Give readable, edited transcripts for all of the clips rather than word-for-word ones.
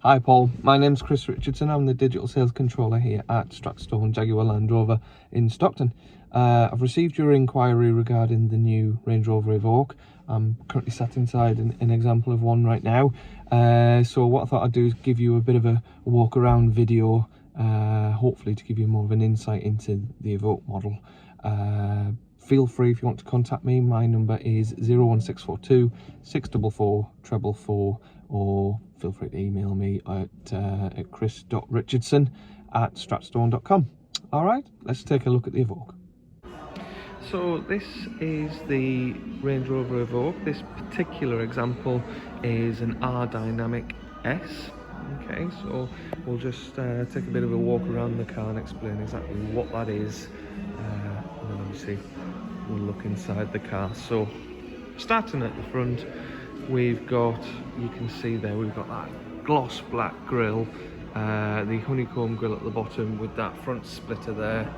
Hi Paul, my name's Chris Richardson. I'm the digital sales controller here at Stratstone Jaguar Land Rover in Stockton. I've received your inquiry regarding the new Range Rover Evoque. I'm currently sat inside an example of one right now. So what I thought I'd do is give you a bit of a walk around video, hopefully to give you more of an insight into the Evoque model. Feel free if you want to contact me. My number is 01642 644 444, or feel free to email me at chris.richardson@stratstone.com. All right, let's take a look at the Evoque. So this is the Range Rover Evoque. This particular example is an R Dynamic S. Okay, so we'll just take a bit of a walk around the car and explain exactly what that is, and then obviously we'll look inside the car. So starting at the front, we've got, you can see there, we've got that gloss black grille, the honeycomb grille at the bottom with that front splitter there,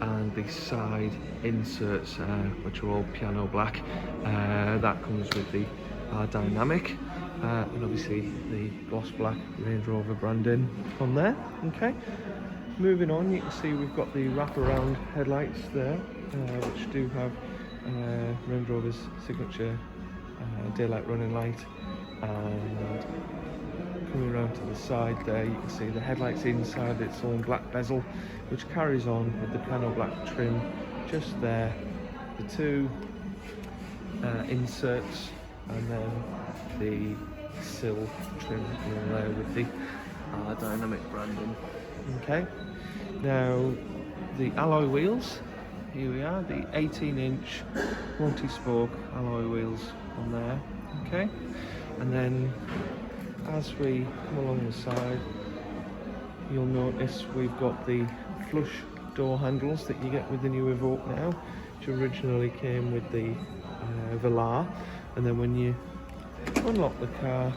and the side inserts which are all piano black. That comes with the R Dynamic, and obviously the gloss black Range Rover branding on there. Okay, moving on, you can see we've got the wraparound headlights there, which do have Range Rover's signature daylight running light. And coming around to the side there, you can see the headlights inside its own black bezel, which carries on with the piano black trim just there, the two inserts, and then the sill trim in there with the dynamic branding. Okay, now the alloy wheels, here we are, the 18-inch multi-spoke alloy wheels on there. Okay, and then as we come along the side, you'll notice we've got the flush door handles that you get with the new Evoque now, which originally came with the Velar. And then when you unlock the car,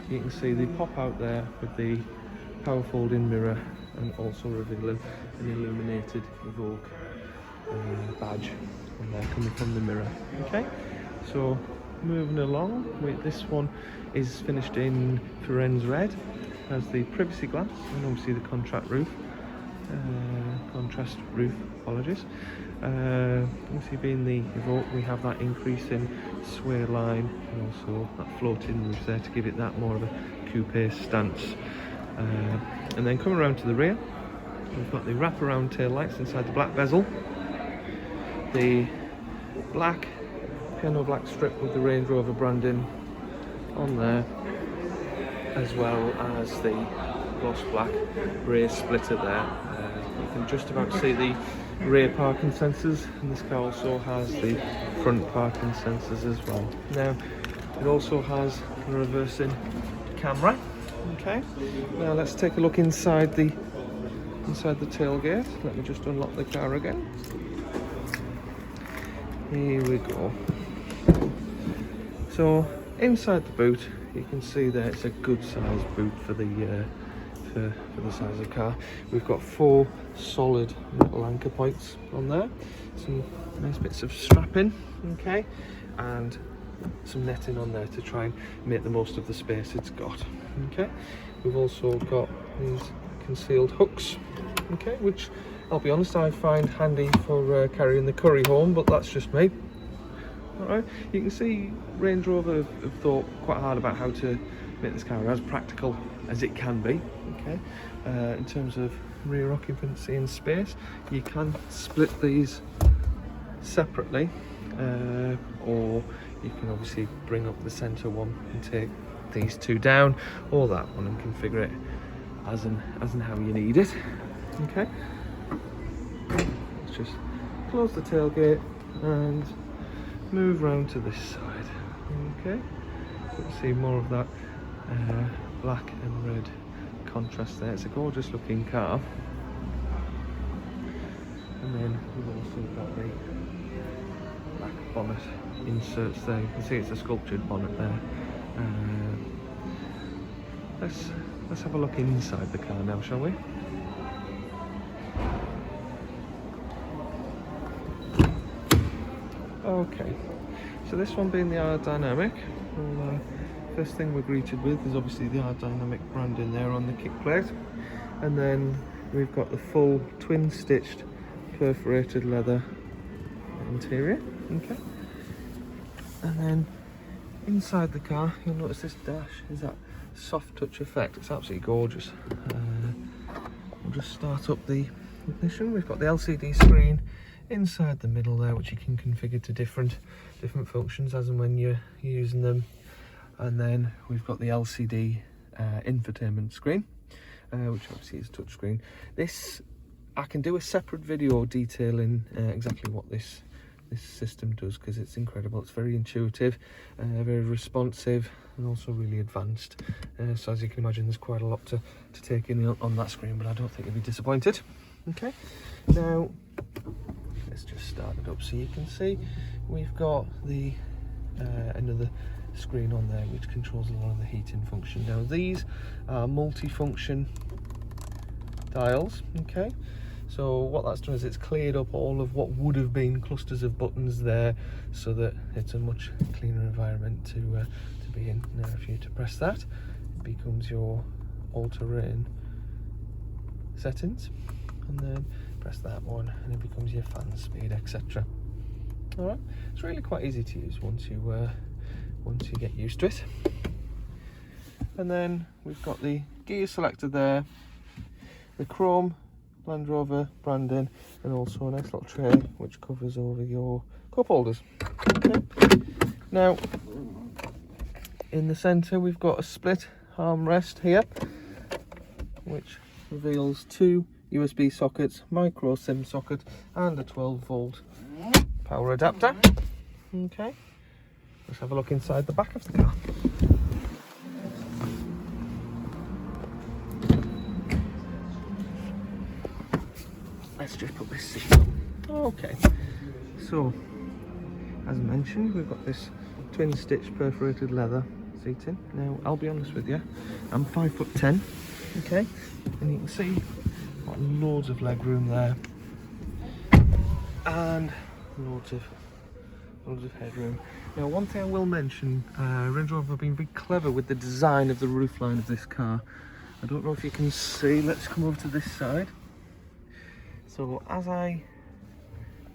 you can see they pop out there with the power folding mirror, and also revealing an illuminated Evoque badge on there coming from the mirror. Okay, so moving along, this one is finished in Firenze red, has the privacy glass and obviously the contrast roof, apologies. Obviously being the Evoque, we have that increase in sway line and also that floating roof there to give it that more of a coupe stance. And then coming around to the rear, we've got the wraparound tail lights inside the black bezel, the black piano black strip with the Range Rover branding on there, as well as the gloss black rear splitter there. You can just about see the rear parking sensors, and this car also has the front parking sensors as well. Now it also has a reversing camera. Okay, now let's take a look inside the tailgate. Let me just unlock the car again. Here we go. So inside the boot, you can see there it's a good sized boot for the size of the car. We've got 4 solid little anchor points on there, some nice bits of strapping, okay, and some netting on there to try and make the most of the space it's got. Okay, we've also got these concealed hooks, okay, which I'll be honest, I find handy for carrying the curry home, but that's just me. Alright, you can see Range Rover have thought quite hard about how to make this car as practical as it can be. Okay, in terms of rear occupancy and space, you can split these separately, or you can obviously bring up the centre one and take these two down, or that one, and configure it as and how you need it. Okay, let's just close the tailgate and move round to this side. Okay, so you can see more of that black and red contrast there. It's a gorgeous looking car. And then we've also got the black bonnet inserts there. You can see it's a sculptured bonnet there. Let's have a look inside the car now, shall we? Okay, so this one being the R Dynamic, we'll first thing we're greeted with is obviously the R Dynamic branding there on the kick plate, and then we've got the full twin stitched perforated leather interior. Okay, and then inside the car you'll notice this dash is that soft touch effect. It's absolutely gorgeous. We'll just start up the ignition. We've got the LCD screen inside the middle there, which you can configure to different functions as and when you're using them. And then we've got the LCD infotainment screen, which obviously is touchscreen. This, I can do a separate video detailing exactly what this system does, because it's incredible. It's very intuitive, very responsive, and also really advanced. So as you can imagine, there's quite a lot to take in on that screen, but I don't think you'll be disappointed. Okay, now let's just start it up so you can see. We've got the another screen on there which controls a lot of the heating function. Now these are multi-function dials. Okay, so what that's done is it's cleared up all of what would have been clusters of buttons there, so that it's a much cleaner environment to be in. Now if you to press that, it becomes your alter rating settings, and then press that one and it becomes your fan speed, etc. All right, it's really quite easy to use once you get used to it. And then we've got the gear selector there, the chrome Land Rover branding, and also a nice little tray which covers over your cup holders. Okay. Now in the centre we've got a split armrest here, which reveals two USB sockets, micro SIM socket, and a 12-volt power adapter. Okay, let's have a look inside the back of the car. Let's just put this seat on. Okay, so as mentioned, we've got this twin stitch perforated leather seating. Now I'll be honest with you, I'm 5'10", okay, and you can see got loads of leg room there, and loads of headroom. Now one thing I will mention, Range Rover have been very clever with the design of the roofline of this car. I don't know if you can see, let's come over to this side. So as I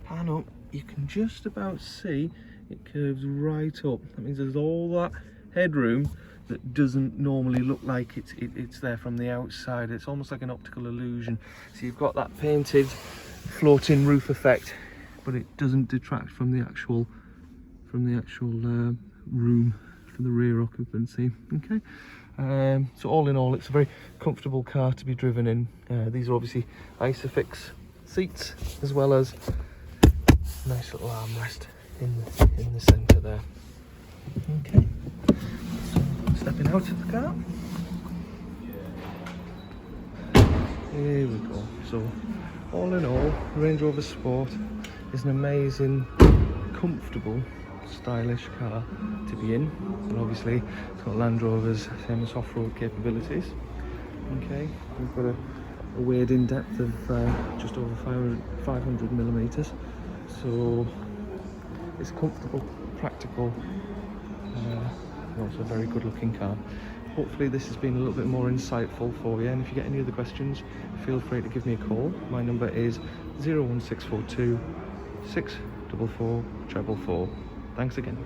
pan up, you can just about see it curves right up. That means there's all that headroom that doesn't normally look like it's there from the outside. It's almost like an optical illusion. So you've got that painted floating roof effect, but it doesn't detract from the actual room for the rear occupancy. Okay, so all in all, it's a very comfortable car to be driven in. These are obviously Isofix seats, as well as a nice little armrest in the centre there. Okay, so stepping out of the car. Here we go. So all in all, Range Rover Sport is an amazing, comfortable, stylish car to be in, and obviously it's got Land Rover's famous off-road capabilities. Okay, we've got a weighted depth of just over 500 millimeters, so it's comfortable, practical, and also a very good looking car. Hopefully this has been a little bit more insightful for you, and if you get any other questions, feel free to give me a call. My number is 01642 644 444. Thanks again.